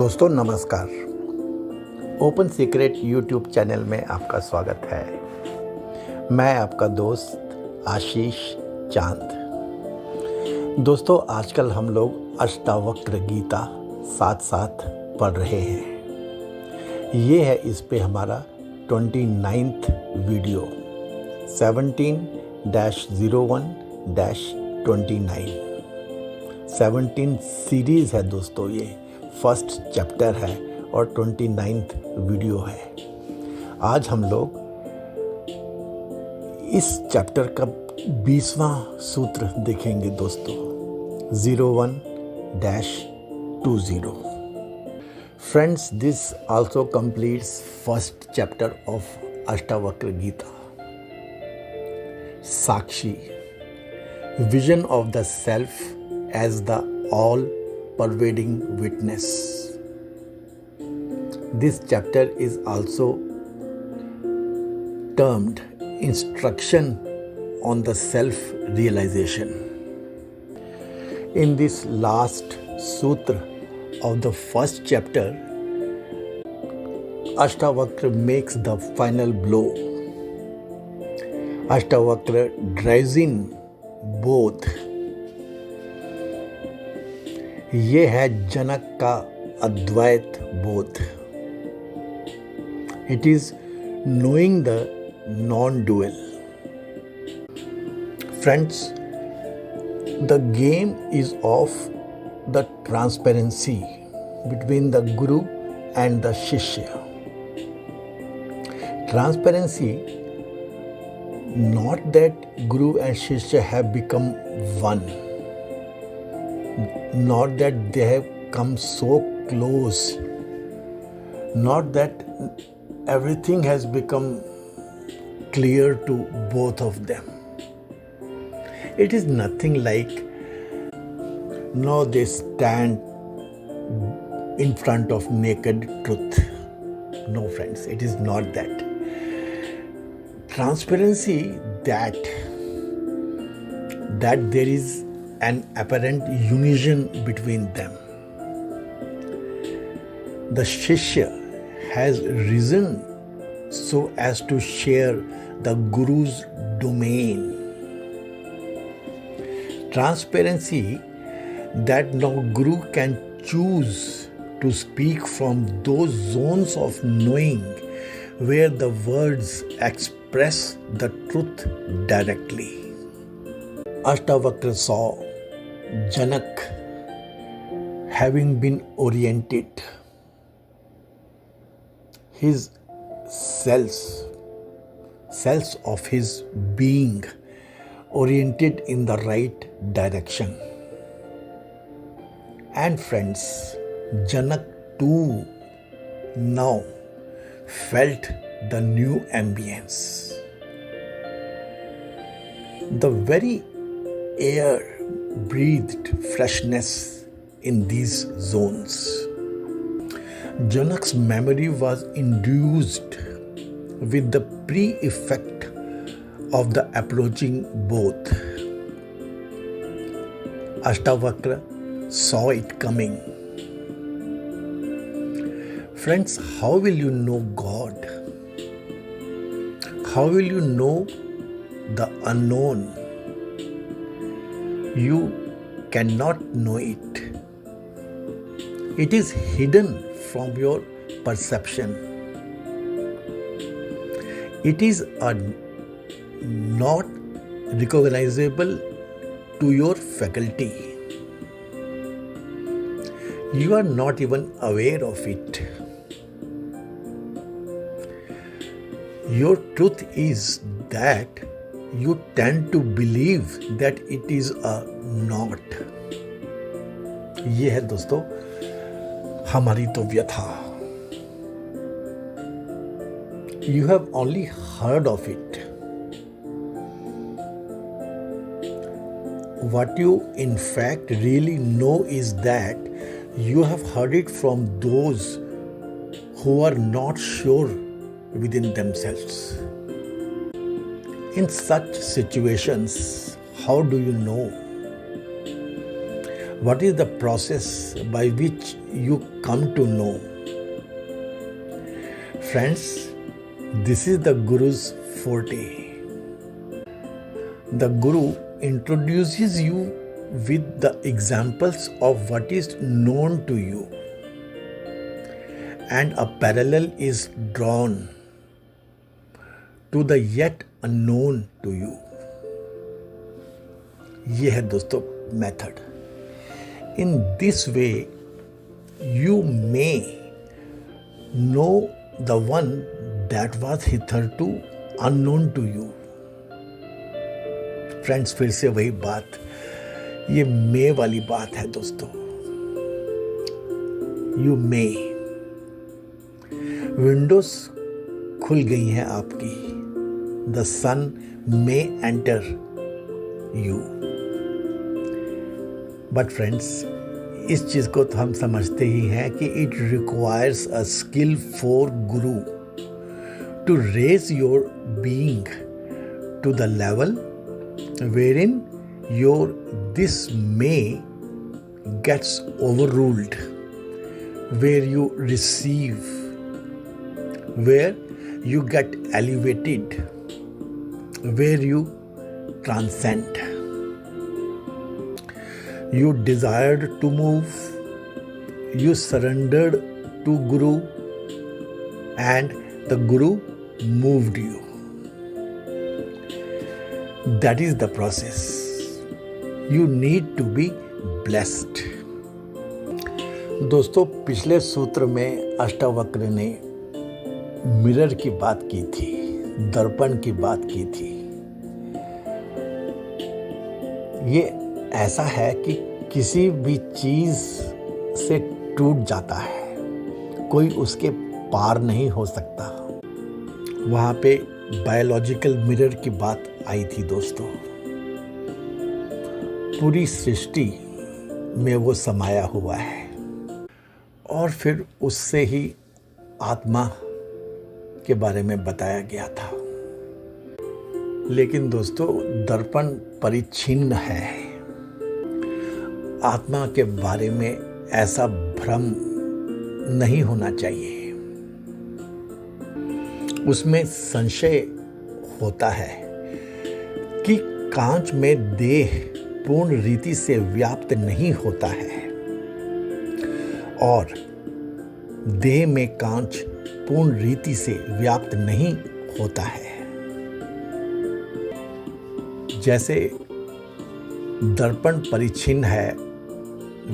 दोस्तों नमस्कार। Open secret YouTube channel में आपका स्वागत है। मैं आपका दोस्त आशीष चांद। दोस्तों आजकल हम लोग अष्टावक्र गीता साथ साथ पढ़ रहे हैं। ये है इस पे हमारा 29th वीडियो 17-01-29 17 सीरीज़ है दोस्तों। ये फर्स्ट चैप्टर है और 29th वीडियो है। आज हम लोग इस चैप्टर का 20वां सूत्र देखेंगे दोस्तों 01-20। Friends, this also completes first chapter of Ashtavakra Gita. साक्षी, vision of the self as the all-pervading witness. This chapter is also termed Instruction on the Self-Realization. In this last sutra of the first chapter, Ashtavakra makes the final blow. Ashtavakra drives in both. ये है जनक का अद्वैत बोध। It is knowing the non dual. Friends, the game is of the transparency between the Guru and the शिष्य। Transparency, not that Guru and Shishya have become one, not that they have come so close, not that everything has become clear to both of them. It is nothing like now they stand in front of naked truth. No friends, it is not that. Transparency, that there is an apparent unison between them. The Shishya has risen so as to share the Guru's domain. Transparency, that now Guru can choose to speak from those zones of knowing where the words express the truth directly. Ashtavakra saw Janak having been oriented, his cells of his being oriented in the right direction. And friends, Janak too now felt the new ambience. The very air breathed freshness in these zones. Janak's memory was induced with the pre-effect of the approaching both. Ashtavakra saw it coming. Friends, how will you know God? How will you know the unknown? You cannot know it. It is hidden from your perception. It is not recognizable to your faculty. You are not even aware of it. Your truth is that you tend to believe that it is a not. ये है दोस्तों हमारी तो व्यथा। You have only heard of it. What you in fact really know is that you have heard it from those who are not sure within themselves. In such situations, how do you know? What is the process by which you come to know? Friends, this is the Guru's forte. The Guru introduces you with the examples of what is known to you, and a parallel is drawn to the yet unknown to you. ये है दोस्तों method. In this way, you may know the one that was hitherto unknown to you. Friends, फिर से वही बात, ये मे वाली बात है दोस्तों. You may. विंडोज खुल गई हैं आपकी. The sun may enter you. But friends, इस चीज को तो हम समझते ही हैं कि it requires a skill for guru to raise your being to the level wherein your this may gets overruled, where you receive, where you get elevated, where you transcend. You desired to move, you surrendered to Guru, and the Guru moved you. That is the process. You need to be blessed. दोस्तों, पिछले सूत्र में अष्टावक्र ने mirror की बात की थी, दर्पण की बात की थी. ये ऐसा है कि किसी भी चीज से टूट जाता है, कोई उसके पार नहीं हो सकता. वहां पे बायोलॉजिकल मिरर की बात आई थी दोस्तों. पूरी सृष्टि में वो समाया हुआ है, और फिर उससे ही आत्मा के बारे में बताया गया था. लेकिन दोस्तों, दर्पण परिच्छिन्न है. आत्मा के बारे में ऐसा भ्रम नहीं होना चाहिए. उसमें संशय होता है कि कांच में देह पूर्ण रीति से व्याप्त नहीं होता है, और देह में कांच पूर्ण रीति से व्याप्त नहीं होता है. जैसे दर्पण परिच्छिन्न है,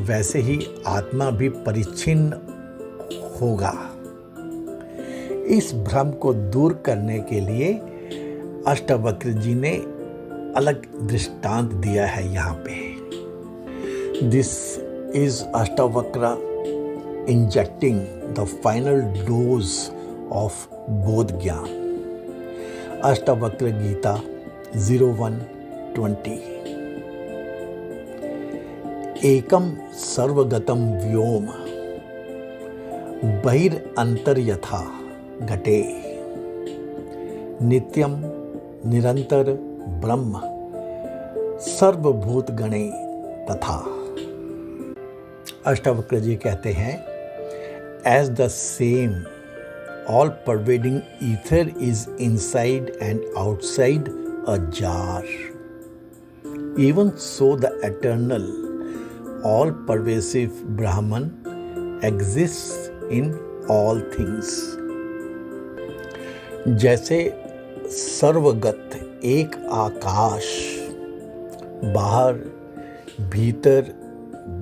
वैसे ही आत्मा भी परिच्छिन्न होगा. इस भ्रम को दूर करने के लिए अष्टावक्र जी ने अलग दृष्टांत दिया है यहाँ पे. This is Ashtavakra injecting the final dose of बोध ज्ञान. अष्टावक्र गीता 01:20. एकम सर्वगतम व्योम बहिर्अंतर यथा घटे नित्यम निरंतर ब्रह्म सर्वभूत गणे तथा. अष्टावक्र जी कहते हैं, as the same all pervading ether is inside and outside a jar, even so the eternal all pervasive Brahman exist in all things. जैसे सर्वगत एक आकाश बाहर भीतर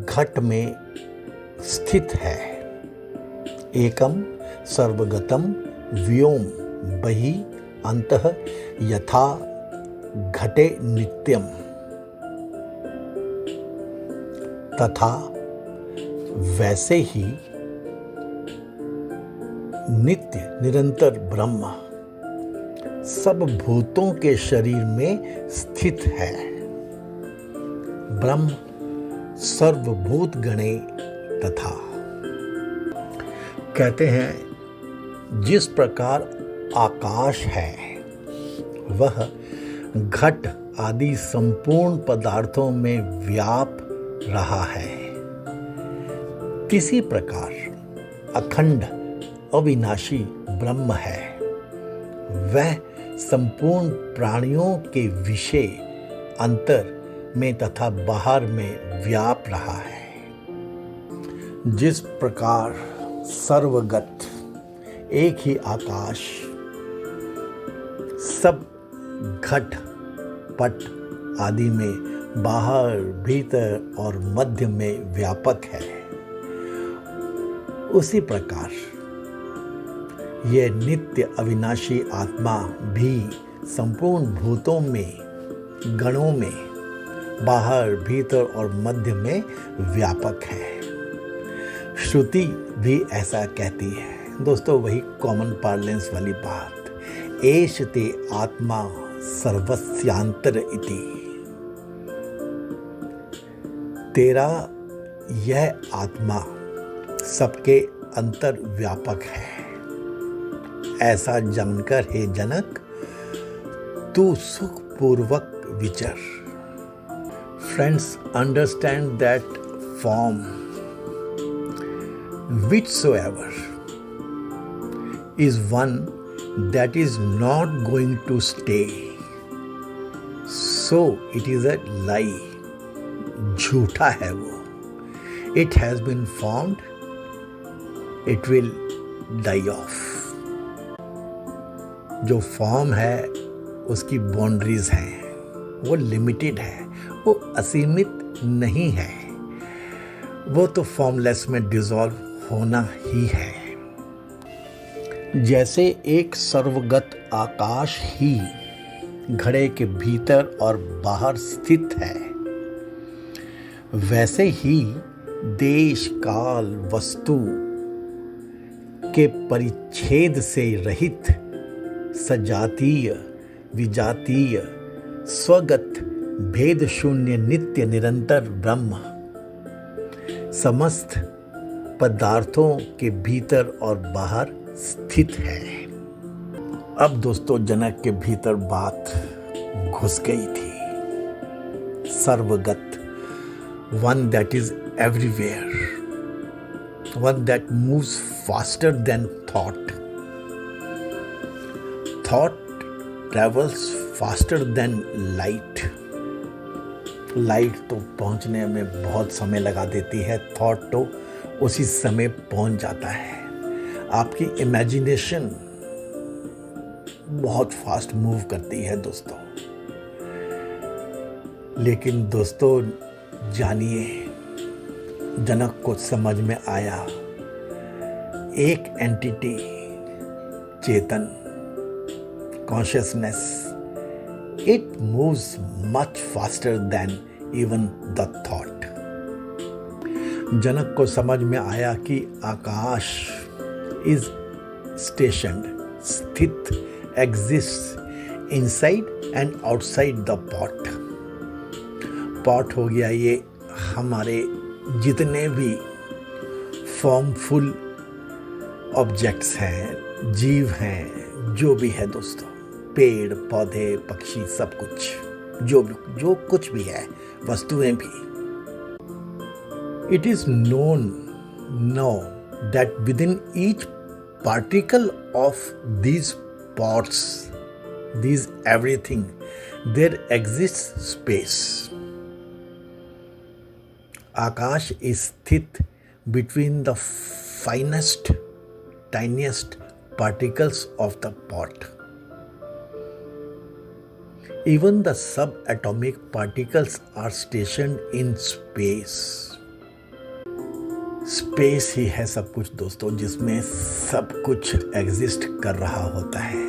घट में स्थित है, एकम सर्वगतम व्योम बहि अंतः यथा घटे नित्यम, तथा वैसे ही नित्य निरंतर ब्रह्म सब भूतों के शरीर में स्थित है. ब्रह्म सर्वभूत गणे तथा. कहते हैं, जिस प्रकार आकाश है वह घट आदि संपूर्ण पदार्थों में व्याप रहा है, किसी प्रकार अखंड अविनाशी ब्रह्म है, वह संपूर्ण प्राणियों के विषय अंतर में तथा बाहर में व्याप रहा है। जिस प्रकार सर्वगत एक ही आकाश सब घट पट आदि में बाहर भीतर और मध्य में व्यापक है, उसी प्रकार यह नित्य अविनाशी आत्मा भी संपूर्ण भूतों में गणों में बाहर भीतर और मध्य में व्यापक है। श्रुति भी ऐसा कहती है दोस्तों, वही कॉमन पार्लेंस वाली बात, एष ते आत्मा सर्वस्यांतर इति। तेरा यह आत्मा सबके अंतर व्यापक है, ऐसा जानकर हे जनक तू सुख पूर्वक विचर। Friends, understand that form whichsoever is one that is not going to stay, so it is a lie, झूठा है वो। It has been formed, it will die off। जो फॉर्म है उसकी बाउंड्रीज हैं, वो लिमिटेड है, वो असीमित नहीं है, वो तो फॉर्मलेस में डिसॉल्व होना ही है। जैसे एक सर्वगत आकाश ही घड़े के भीतर और बाहर स्थित है, वैसे ही देश काल वस्तु के परिच्छेद से रहित सजातीय विजातीय स्वगत भेद शून्य नित्य निरंतर ब्रह्म समस्त पदार्थों के भीतर और बाहर स्थित है। अब दोस्तों जनक के भीतर बात घुस गई थी। सर्वगत, one that is everywhere, one that moves faster than thought, thought travels faster than light, light तो पहुंचने में बहुत समय लगा देती है, थॉट तो उसी समय पहुंच जाता है। आपकी इमेजिनेशन बहुत फास्ट मूव करती है दोस्तों। लेकिन दोस्तों जानिए, जनक को समझ में आया एक entity, Chetan, consciousness, it moves much faster than even the thought। जनक को समझ में आया कि आकाश is stationed, स्थित, exists inside and outside the pot। pot हो गया ये हमारे जितने भी फॉर्मफुल ऑब्जेक्ट्स हैं, जीव हैं, जो भी है दोस्तों, पेड़ पौधे पक्षी सब कुछ, जो कुछ भी है, वस्तुएं भी। It is known no that with in each particle of these pots, these everything, there exist space. आकाश इज स्थित between the finest tiniest particles of the pot. Even the subatomic particles are stationed in space। Space ही है सब कुछ दोस्तों, जिसमें सब कुछ एग्जिस्ट कर रहा होता है।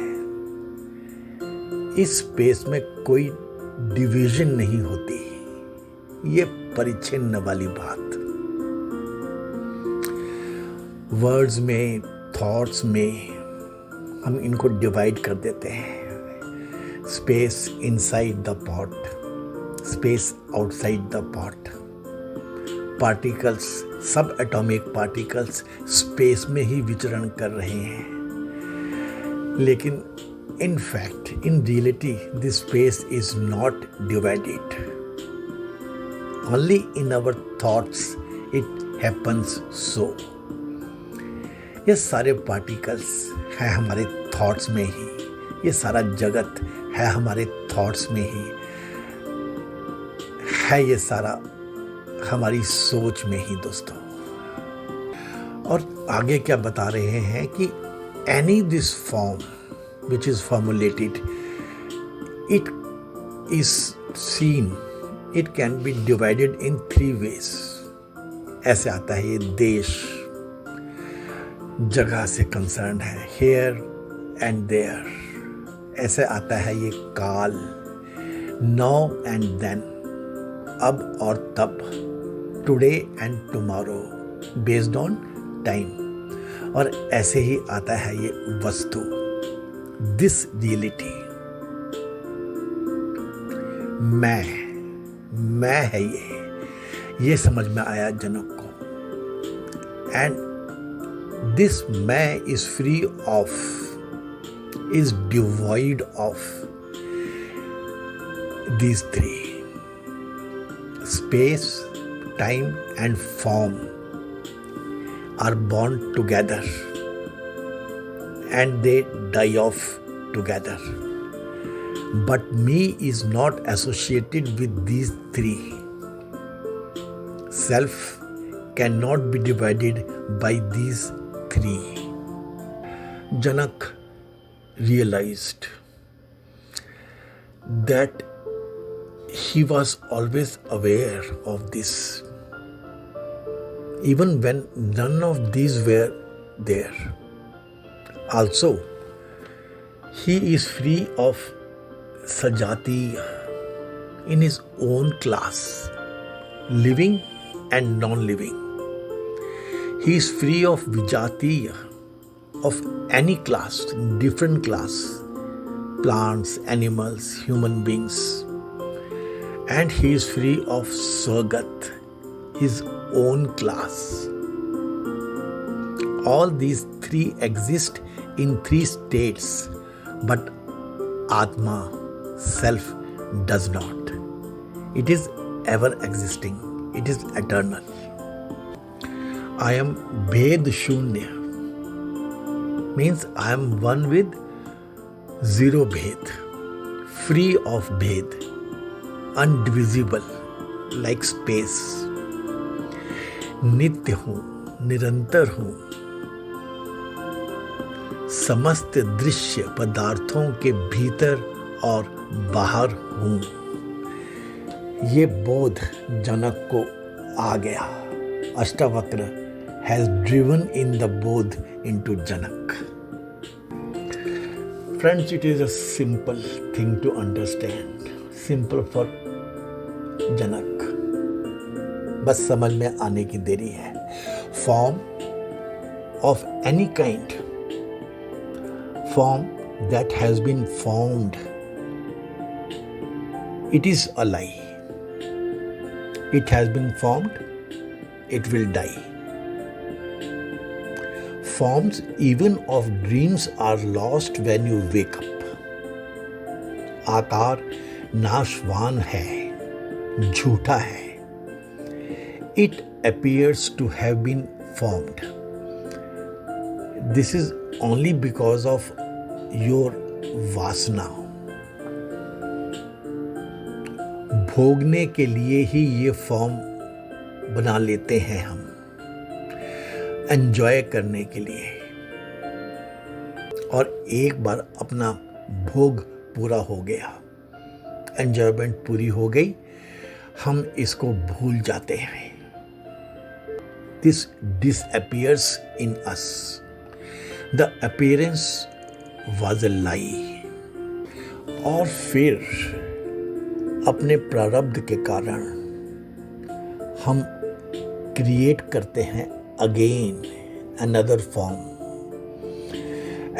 इस स्पेस में कोई डिवीजन नहीं होती, ये परिच्छिन्न वाली बात। वर्ड्स में, थॉट्स में हम इनको डिवाइड कर देते हैं। Space inside the pot, space outside the pot, particles, subatomic particles space में ही विचरण कर रहे हैं। लेकिन in fact, in reality, this space is not divided. Only in our thoughts it happens so. ये सारे पार्टिकल्स हैं हमारे थॉट्स में ही, ये सारा जगत है हमारे थॉट्स में ही है, ये सारा हमारी सोच में ही दोस्तों। और आगे क्या बता रहे हैं कि any this form which is formulated, it is seen, it can be divided in 3 ways। ऐसे आता है ये देश, जगह से कंसर्न है, हेयर एंड देयर। ऐसे आता है ये काल, नाउ एंड देन, अब और तब, today and tomorrow, based on time. और ऐसे ही आता है ये वस्तु, दिस रियलिटी। मैं है ये समझ में आया जनक को। एंड दिस मैं is free of, is devoid of these 3: space, time and form are born together and they die off together. But me is not associated with these 3. Self cannot be divided by these 3. Janak realized that he was always aware of this, even when none of these were there. Also, he is free of sajatiya in his own class, living and non-living. He is free of vijatiya, of any class, different class, plants, animals, human beings. And he is free of swagat, his own class. All these 3 exist in 3 states, but Atma, self, does not. It is ever existing. It is eternal. I am Bhed Shunya, means I am one with zero Bhed, free of Bhed, undivisible like space. नित्य हूँ, निरंतर हूँ, समस्त दृश्य पदार्थों के भीतर और बाहर हूँ। ये बोध जनक को आ गया। Ashtavakra has driven in the bodh into Janak. Friends, it is a simple thing to understand. Simple for Janak. बस समझ में आने की देरी है। Form of any kind, form that has been formed, it is a lie. It has been formed, it will die. Forms even of dreams are lost when you wake up. आकार नाशवान है, झूठा है. It appears to have been formed. This is only because of your वासना. भोगने के लिए ही ये फॉर्म बना लेते हैं हम, एंजॉय करने के लिए, और एक बार अपना भोग पूरा हो गया, एंजॉयमेंट पूरी हो गई, हम इसको भूल जाते हैं. This disappears in us. The appearance was a lie. और फिर अपने प्रारब्ध के कारण हम क्रिएट करते हैं again another form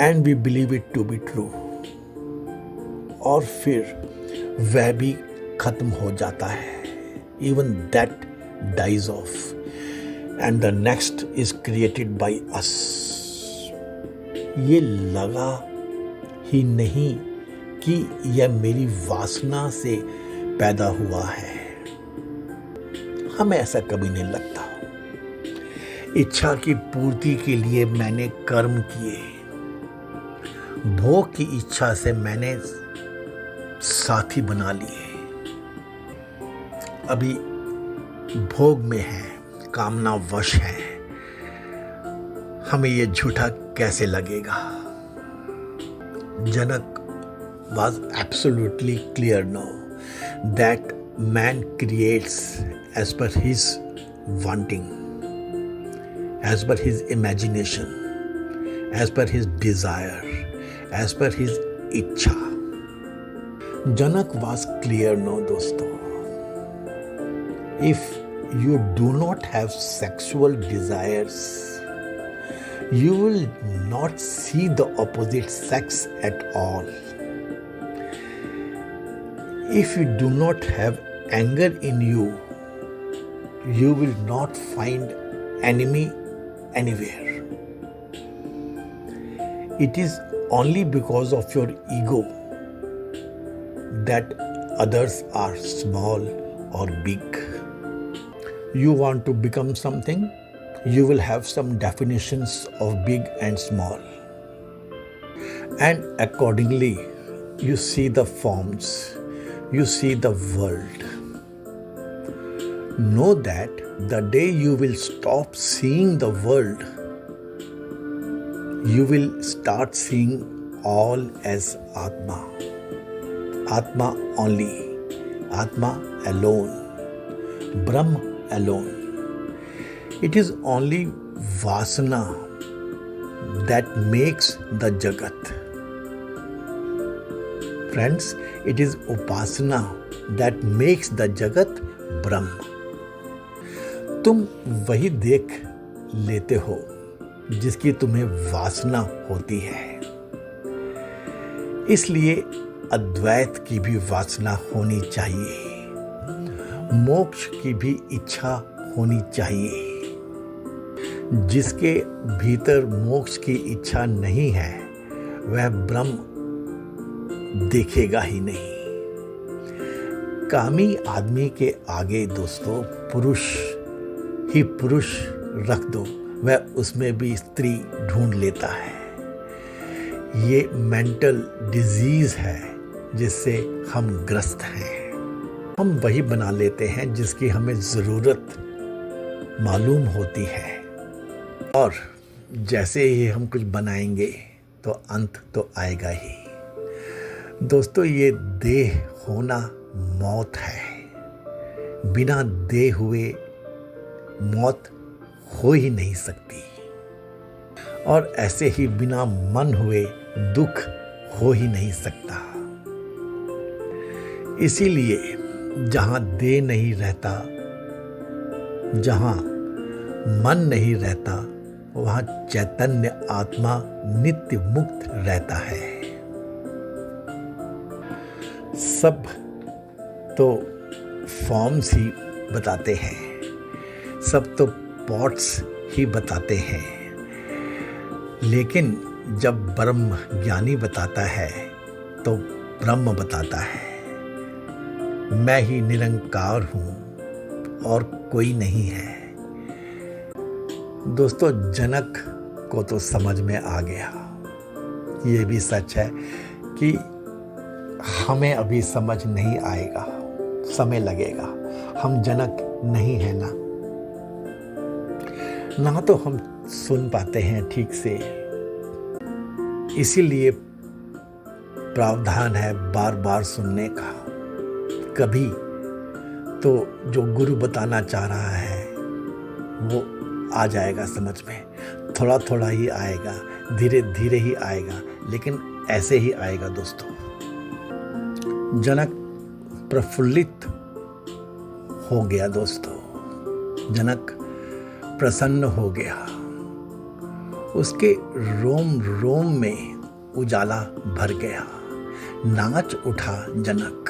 and we believe it to be true. और फिर वह भी खत्म हो जाता है. Even that dies off and the next is created by us. ये लगा ही नहीं कि यह मेरी वासना से पैदा हुआ है. हमें ऐसा कभी नहीं लगता. इच्छा की पूर्ति के लिए मैंने कर्म किए, भोग की इच्छा से मैंने साथी बना लिए। अभी भोग में है, कामना वश है, हमें ये झूठा कैसे लगेगा? जनक was absolutely clear now that man creates as per his wanting, as per his imagination, as per his desire, as per his इच्छा। जनक was clear now दोस्तों, if you do not have sexual desires, you will not see the opposite sex at all. If you do not have anger in you, you will not find enemy anywhere. It is only because of your ego that others are small or big. You want to become something, you will have some definitions of big and small. And accordingly, you see the forms, you see the world. Know that the day you will stop seeing the world, you will start seeing all as Atma. Atma only, Atma alone, Brahma alone. It is only Vasana that makes the Jagat. Friends, it is Upasana that makes the Jagat Brahma. तुम वही देख लेते हो जिसकी तुम्हें वासना होती है। इसलिए अद्वैत की भी वासना होनी चाहिए, मोक्ष की भी इच्छा होनी चाहिए। जिसके भीतर मोक्ष की इच्छा नहीं है वह ब्रह्म देखेगा ही नहीं। कामी आदमी के आगे दोस्तों पुरुष ही पुरुष रख दो, वह उसमें भी स्त्री ढूंढ लेता है। ये मेंटल डिजीज है जिससे हम ग्रस्त हैं। हम वही बना लेते हैं जिसकी हमें ज़रूरत मालूम होती है, और जैसे ही हम कुछ बनाएंगे तो अंत तो आएगा ही। दोस्तों, ये देह होना मौत है। बिना देह हुए मौत हो ही नहीं सकती, और ऐसे ही बिना मन हुए दुख हो ही नहीं सकता। इसीलिए जहां देह नहीं रहता, जहां मन नहीं रहता, वहां चैतन्य आत्मा नित्य मुक्त रहता है। सब तो फॉर्म्स ही बताते हैं, सब तो पॉट्स ही बताते हैं, लेकिन जब ब्रह्म ज्ञानी बताता है तो ब्रह्म बताता है, मैं ही निरंकार हूँ और कोई नहीं है। दोस्तों, जनक को तो समझ में आ गया। ये भी सच है कि हमें अभी समझ नहीं आएगा, समय लगेगा। हम जनक नहीं है ना तो हम सुन पाते हैं ठीक से, इसीलिए प्रावधान है बार बार सुनने का। कभी तो जो गुरु बताना चाह रहा है वो आ जाएगा समझ में, थोड़ा थोड़ा ही आएगा, धीरे धीरे ही आएगा, लेकिन ऐसे ही आएगा दोस्तों। जनक प्रफुल्लित हो गया दोस्तों, जनक प्रसन्न हो गया, उसके रोम रोम में उजाला भर गया, नाच उठा जनक।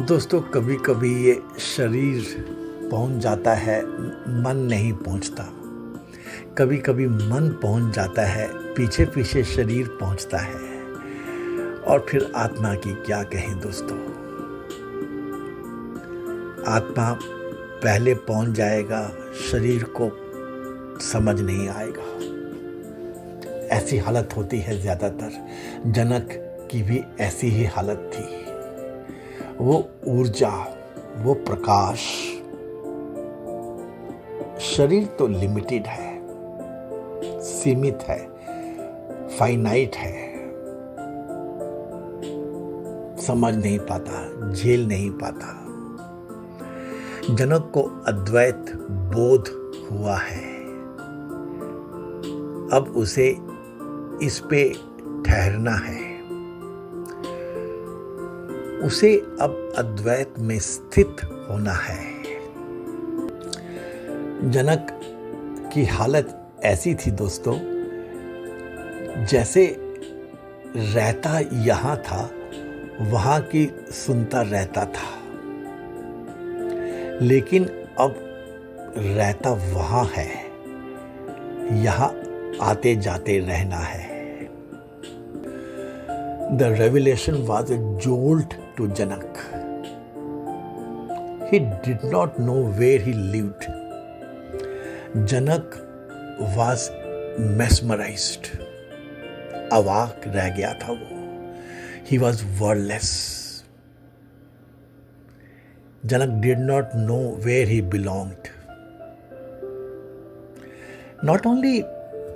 दोस्तों, कभी कभी ये शरीर पहुंच जाता है, मन नहीं पहुंचता। कभी कभी मन पहुंच जाता है, पीछे पीछे शरीर पहुंचता है, और फिर आत्मा की क्या कहें दोस्तों। आत्मा पहले पहुंच जाएगा, शरीर को समझ नहीं आएगा। ऐसी हालत होती है ज़्यादातर। जनक की भी ऐसी ही हालत थी। वो ऊर्जा, वो प्रकाश, शरीर तो लिमिटेड है, सीमित है, फाइनाइट है, समझ नहीं पाता, झेल नहीं पाता। जनक को अद्वैत बोध हुआ है। अब उसे इस पे ठहरना है। उसे अब अद्वैत में स्थित होना है। जनक की हालत ऐसी थी दोस्तों, जैसे रहता यहाँ था, वहाँ की सुनता रहता था, लेकिन अब रहता वहाँ है, यहाँ आते जाते रहना है। The revelation was a jolt to Janak. He did not know where he lived. Janak was mesmerized. अवाक रह गया था वो। He was wordless. Janak did not know where he belonged. Not only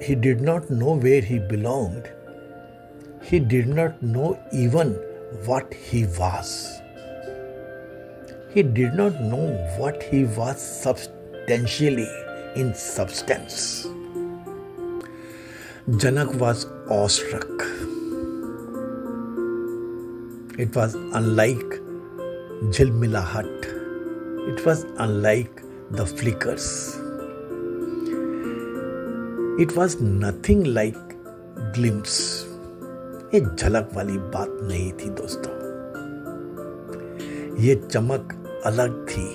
he did not know where he belonged, he did not know even what he was. He did not know what he was substantially in substance. Janak was awestruck. It was unlike Jilmilahat. It was unlike the flickers. It was nothing like glimpse. ये झलक वाली बात नहीं थी दोस्तों। ये चमक अलग थी।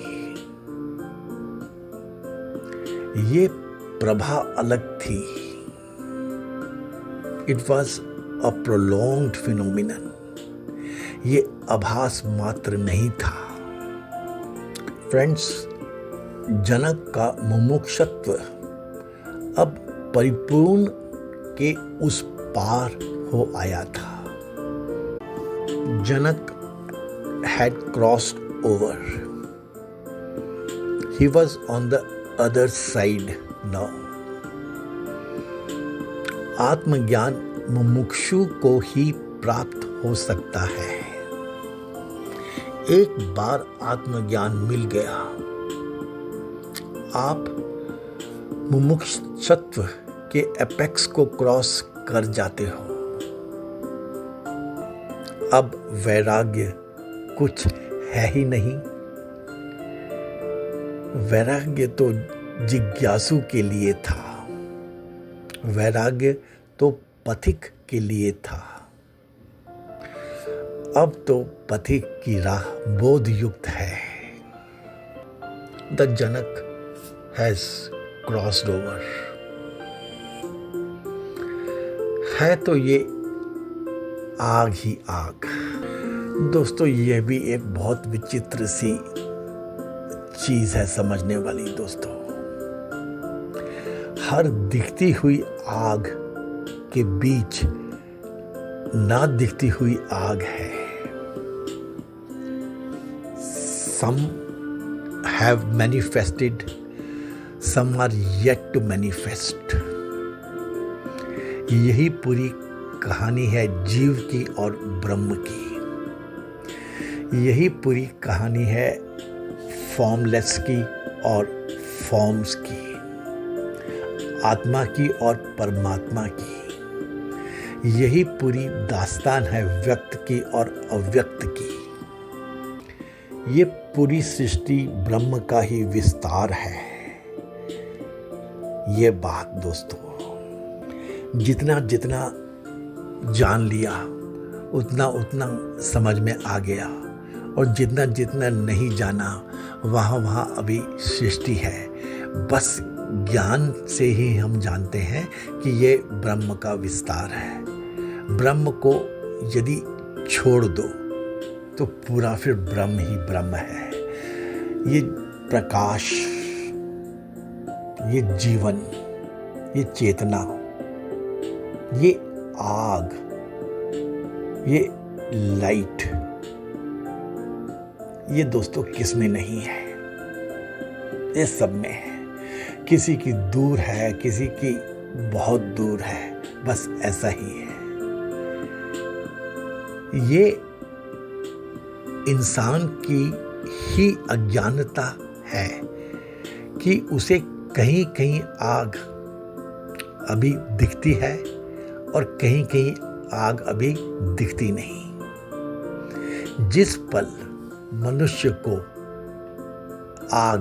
ये प्रभा अलग थी। It was a prolonged phenomenon. ये आभास मात्र नहीं था। फ्रेंड्स, जनक का मुमुक्षुत्व अब परिपूर्ण के उस पार हो आया था। जनक had crossed over. He was on the other side now. आत्मज्ञान मुमुक्षु को ही प्राप्त हो सकता है। एक बार आत्मज्ञान मिल गया, आप मुमुक्षुत्व के एपेक्स को क्रॉस कर जाते हो। अब वैराग्य कुछ है ही नहीं। वैराग्य तो जिज्ञासु के लिए था। वैराग्य तो पथिक के लिए था। अब तो पथिक की राह बोध युक्त है। The Janak has crossed over. है तो ये आग ही आग। दोस्तों, ये भी एक बहुत विचित्र सी चीज है समझने वाली दोस्तों। हर दिखती हुई आग के बीच ना दिखती हुई आग है। Some have manifested, some are yet to manifest. यही पूरी कहानी है जीव की और ब्रह्म की। यही पूरी कहानी है फॉर्मलेस की और फॉर्म्स की, आत्मा की और परमात्मा की। यही पूरी दास्तान है व्यक्त की और अव्यक्त की। ये पूरी सृष्टि ब्रह्म का ही विस्तार है। ये बात दोस्तों, जितना जितना जान लिया उतना उतना समझ में आ गया, और जितना जितना नहीं जाना वहाँ वहाँ अभी सृष्टि है। बस ज्ञान से ही हम जानते हैं कि ये ब्रह्म का विस्तार है। ब्रह्म को यदि छोड़ दो तो पूरा फिर ब्रह्म ही ब्रह्म है। ये प्रकाश, ये जीवन, ये चेतना, ये आग, ये लाइट, ये दोस्तों किस में नहीं है? ये सब में है। किसी की दूर है, किसी की बहुत दूर है, बस ऐसा ही है। ये इंसान की ही अज्ञानता है कि उसे कहीं कहीं आग अभी दिखती है और कहीं कहीं आग अभी दिखती नहीं। जिस पल मनुष्य को आग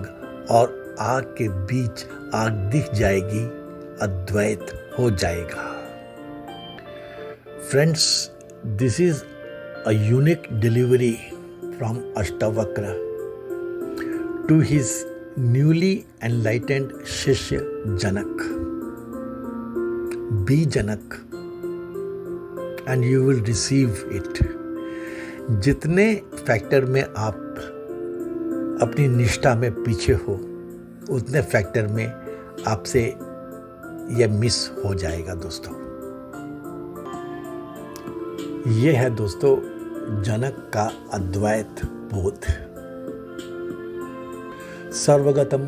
और आग के बीच आग दिख जाएगी, अद्वैत हो जाएगा। Friends, this is a unique delivery from Ashtavakra to his newly enlightened Shishya Janak. Be Janak and you will receive it. जितने फैक्टर में आप अपनी निष्ठा में पीछे हो, उतने फैक्टर में आपसे यह मिस हो जाएगा दोस्तों। ये है दोस्तों जनक का अद्वैत बोध। सर्वगतम,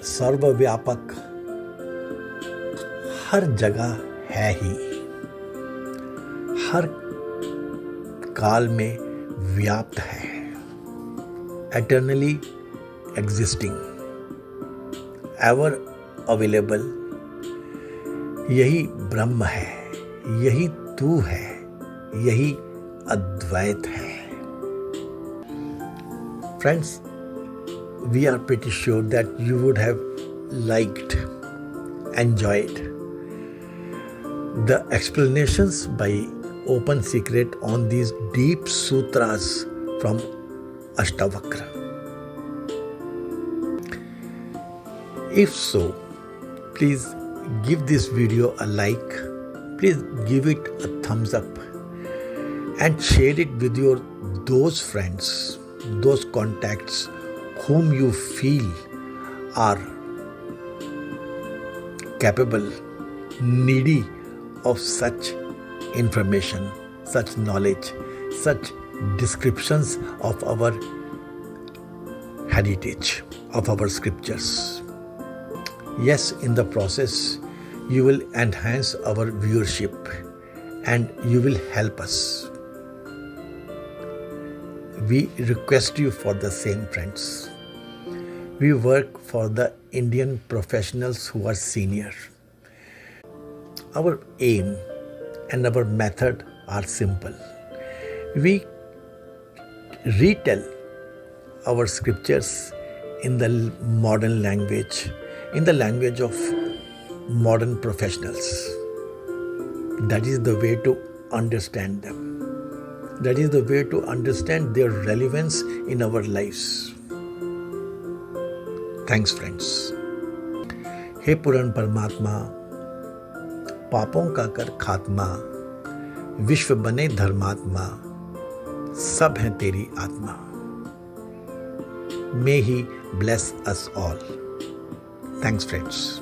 सर्वव्यापक, हर जगह है ही, हर काल में व्याप्त है, एटर्नली एग्जिस्टिंग, एवर अवेलेबल। यही ब्रह्म है, यही तू है, यही अद्वैत है। Friends, we are pretty sure that you would have liked, enjoyed the explanations by Open Secret on these deep sutras from Ashtavakra. If so, please give this video a like, please give it a thumbs up, and share it with those friends, those contacts whom you feel are capable, needy of such information, such knowledge, such descriptions of our heritage, of our scriptures. Yes, in the process, you will enhance our viewership and you will help us. We request you for the same, friends. We work for the Indian professionals who are senior. Our aim and our method are simple. We retell our scriptures in the modern language, in the language of modern professionals. That is the way to understand them. That is the way to understand their relevance in our lives. Thanks, friends. हे पुराण परमात्मा, पापों का कर खात्मा, विश्व बने धर्मात्मा, सब है तेरी आत्मा. May He bless us all. Thanks, friends.